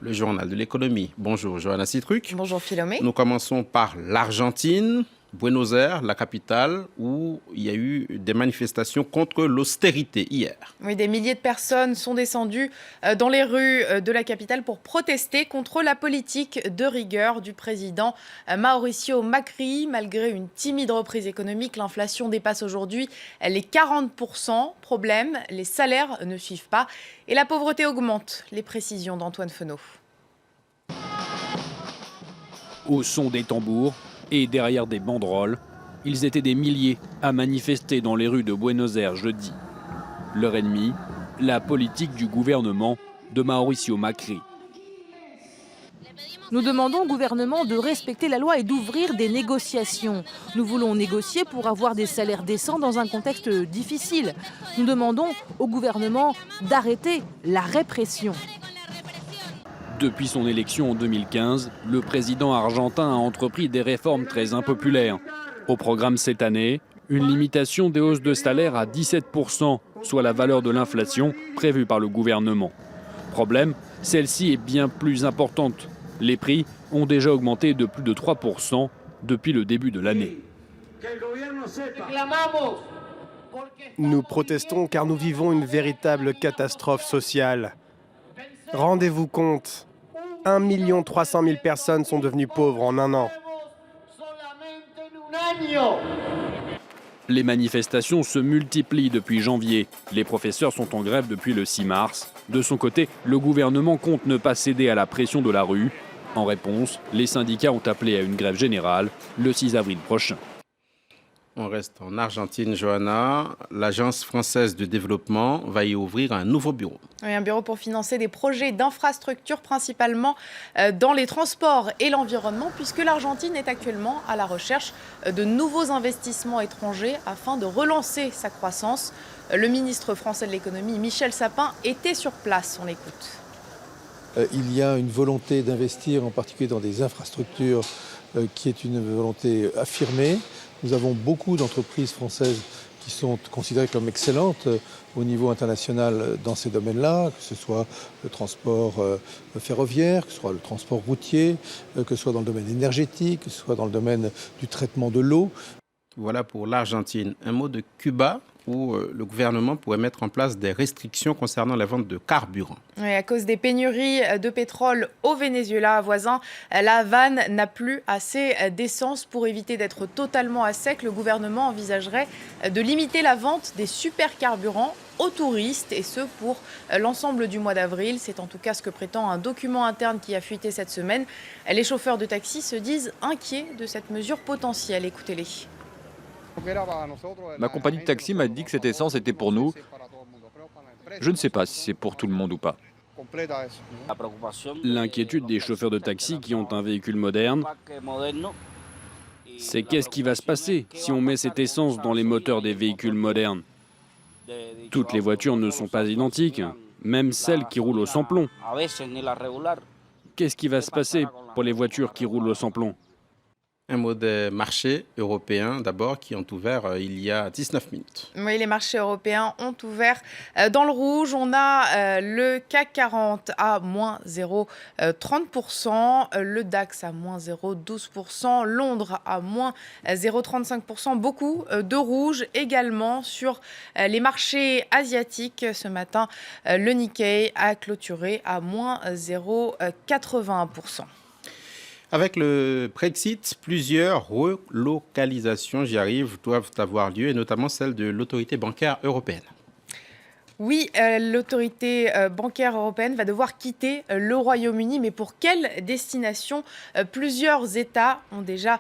le journal de l'économie. Bonjour Johanna Citruc. Bonjour Philomé. Nous commençons par l'Argentine, Buenos Aires, la capitale, où il y a eu des manifestations contre l'austérité hier. Oui, des milliers de personnes sont descendues dans les rues de la capitale pour protester contre la politique de rigueur du président Mauricio Macri. Malgré une timide reprise économique, l'inflation dépasse aujourd'hui les 40%. Problème, les salaires ne suivent pas et la pauvreté augmente. Les précisions d'Antoine Fenot. Au son des tambours et derrière des banderoles, ils étaient des milliers à manifester dans les rues de Buenos Aires jeudi. Leur ennemi, la politique du gouvernement de Mauricio Macri. Nous demandons au gouvernement de respecter la loi et d'ouvrir des négociations. Nous voulons négocier pour avoir des salaires décents dans un contexte difficile. Nous demandons au gouvernement d'arrêter la répression. Depuis son élection en 2015, le président argentin a entrepris des réformes très impopulaires. Au programme cette année, une limitation des hausses de salaire à 17%, soit la valeur de l'inflation prévue par le gouvernement. Problème, celle-ci est bien plus importante. Les prix ont déjà augmenté de plus de 3% depuis le début de l'année. Nous protestons car nous vivons une véritable catastrophe sociale. Rendez-vous compte, 1 300 000 personnes sont devenues pauvres en un an. Les manifestations se multiplient depuis janvier. Les professeurs sont en grève depuis le 6 mars. De son côté, le gouvernement compte ne pas céder à la pression de la rue. En réponse, les syndicats ont appelé à une grève générale le 6 avril prochain. On reste en Argentine, Johanna. L'Agence française de développement va y ouvrir un nouveau bureau. Oui, un bureau pour financer des projets d'infrastructures, principalement dans les transports et l'environnement, puisque l'Argentine est actuellement à la recherche de nouveaux investissements étrangers afin de relancer sa croissance. Le ministre français de l'économie, Michel Sapin, était sur place. On l'écoute. Il y a une volonté d'investir, en particulier dans des infrastructures, qui est une volonté affirmée. Nous avons beaucoup d'entreprises françaises qui sont considérées comme excellentes au niveau international dans ces domaines-là, que ce soit le transport ferroviaire, que ce soit le transport routier, que ce soit dans le domaine énergétique, que ce soit dans le domaine du traitement de l'eau. Voilà pour l'Argentine. Un mot de Cuba, où le gouvernement pourrait mettre en place des restrictions concernant la vente de carburant. Oui, à cause des pénuries de pétrole au Venezuela voisin, la Havane n'a plus assez d'essence. Pour éviter d'être totalement à sec, le gouvernement envisagerait de limiter la vente des supercarburants aux touristes, et ce pour l'ensemble du mois d'avril. C'est en tout cas ce que prétend un document interne qui a fuité cette semaine. Les chauffeurs de taxi se disent inquiets de cette mesure potentielle. Écoutez-les. Ma compagnie de taxi m'a dit que cette essence était pour nous. Je ne sais pas si c'est pour tout le monde ou pas. L'inquiétude des chauffeurs de taxi qui ont un véhicule moderne, c'est qu'est-ce qui va se passer si on met cette essence dans les moteurs des véhicules modernes? Toutes les voitures ne sont pas identiques, même celles qui roulent au sans-plomb. Qu'est-ce qui va se passer pour les voitures qui roulent au sans-plomb? Un mot des marchés européens d'abord qui ont ouvert il y a 19 minutes. Oui, les marchés européens ont ouvert dans le rouge. On a le CAC 40 à moins 0,30%, le DAX à moins 0,12%, Londres à moins 0,35%. Beaucoup de rouge également sur les marchés asiatiques. Ce matin, le Nikkei a clôturé à moins 0,81%. Avec le Brexit, plusieurs relocalisations, j'y arrive, doivent avoir lieu, et notamment celle de l'autorité bancaire européenne. Oui, l'autorité bancaire européenne va devoir quitter le Royaume-Uni, mais pour quelle destination? Plusieurs États ont déjà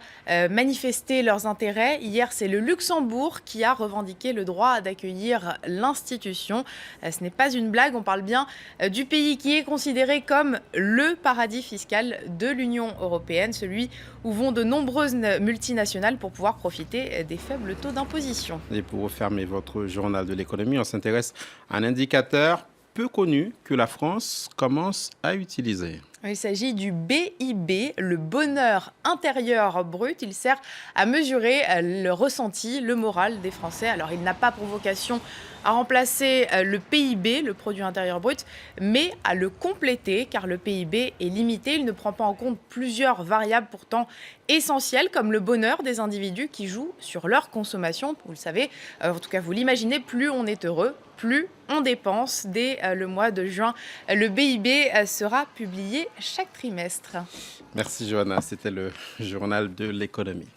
manifesté leurs intérêts. Hier, c'est le Luxembourg qui a revendiqué le droit d'accueillir l'institution. Ce n'est pas une blague, on parle bien du pays qui est considéré comme le paradis fiscal de l'Union européenne, celui où vont de nombreuses multinationales pour pouvoir profiter des faibles taux d'imposition. Et pour refermer votre journal de l'économie, on s'intéresse à un indicateur peu connu que la France commence à utiliser. Il s'agit du BIB, le bonheur intérieur brut. Il sert à mesurer le ressenti, le moral des Français. Alors, il n'a pas pour vocation à remplacer le PIB, le produit intérieur brut, mais à le compléter, car le PIB est limité. Il ne prend pas en compte plusieurs variables pourtant essentielles, comme le bonheur des individus qui jouent sur leur consommation. Vous le savez, en tout cas vous l'imaginez, plus on est heureux, plus on dépense. Dès le mois de juin, le BIB sera publié chaque trimestre. Merci Johanna, c'était le journal de l'économie.